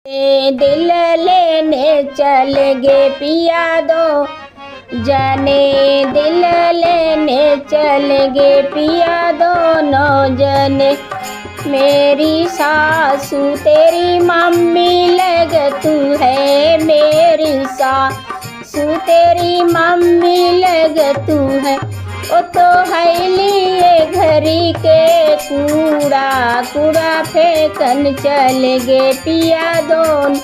दिल लेने चल गे पिया दो जाने, दिल लेने चल गे पिया दोनों जने। मेरी सासू तेरी मम्मी लग तू है, मेरी सासू तेरी मम्मी लग तू है। ओ तो है लिए घरी के कूड़ा, कूड़ा फेंकन चल गे पिया दोनों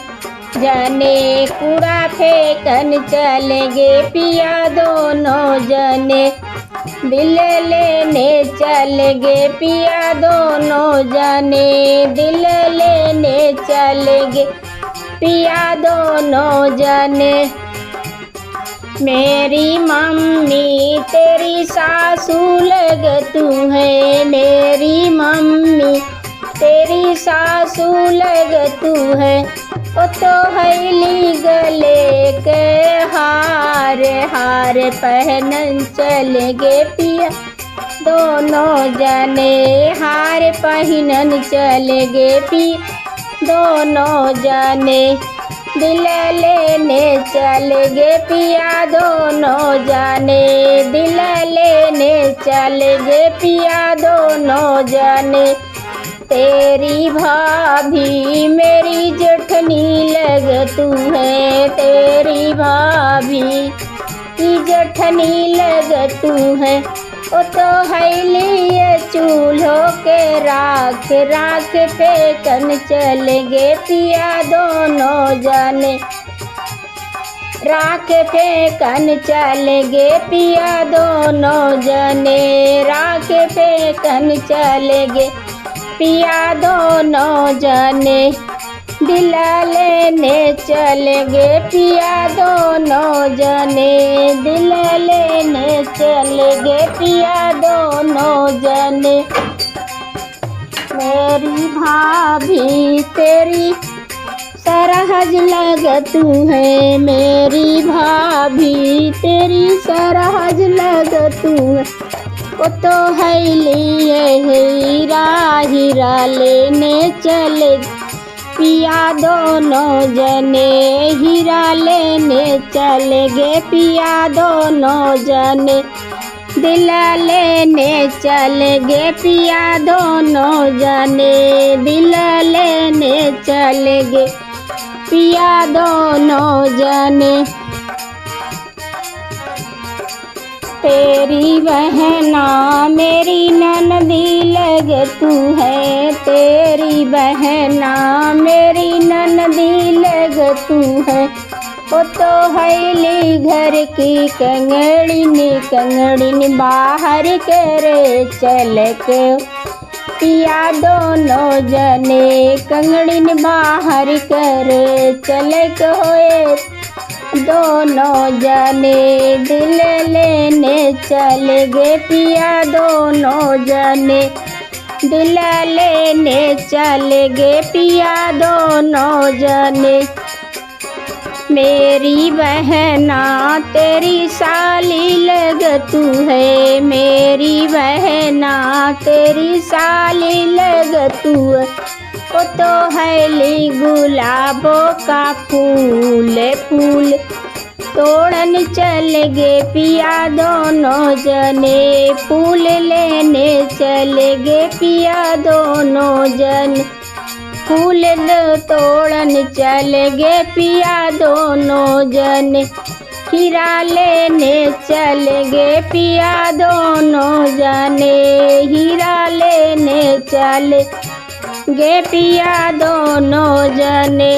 जने, कूड़ा फेंकन चल गे पिया दोनों जने। दिल लेने चल गे पिया दोनों जने, दिल लेने चल गे पिया दोनों जने। मेरी मम्मी तेरी सासू लग तू है, मेरी मम्मी तेरी सासू लग तू है। ओ तो हैली गले के हार, हार पहनन चल गे पिया दोनों जने, हार पहनन चल गे पिया दोनों जने। दिल लेने चल गे पिया दोनों जाने, दिल लेने चल गे पिया दोनों जाने। तेरी भाभी मेरी जेठनी लग तू है, तेरी भाभी की जेठनी लग तू है। ओ तो है लिए चूल्हों के राख, राख फेंकन चल गे पिया दोनों जाने, राख फेंकन चल गे पिया दोनों जने, राख फेंकन चल गे पिया दोनों जने। दिल लेने चल गे पिया दोनों जने, दिल लेने चल गे पिया दोनों जने। मेरी भाभी तेरी सरहज लग तू है, मेरी भाभी तेरी सरहज लग तू है। वो तो है लिए हीरा, हीरा लेने चले पिया दोनों जने, हीरा लेने चले गे पिया दोनों जने। दिल लेने चल गे पिया दोनों जने, दिल लेने चल गे पिया दोनों जने। तेरी बहना मेरी ननदी लग तू है, तेरी बहना मेरी ननदी लग तू है। वो तो हैली घर की कंगड़िन, कंगड़िन बाहर करे चल के पिया दोनों जने, कंगड़िन बाहर करे चल के होए दोनों जने। दिल लेने चल गे पिया दोनों जने, दिल लेने चल गे पिया दोनों जने। मेरी बहना तेरी साली लग तू है, मेरी बहना तेरी साली लग तू है। वो तो हैली गुलाबों का फूल, फूल तोड़न चल गे पिया दोनों जने, फूल लेने चल गे पिया दोनों जन। फूल तोड़न चल गे पिया दोनों जन, हीरा लेने चल गे पिया दोनों जने, हीरा लेने चल गे पिया दोनों जने।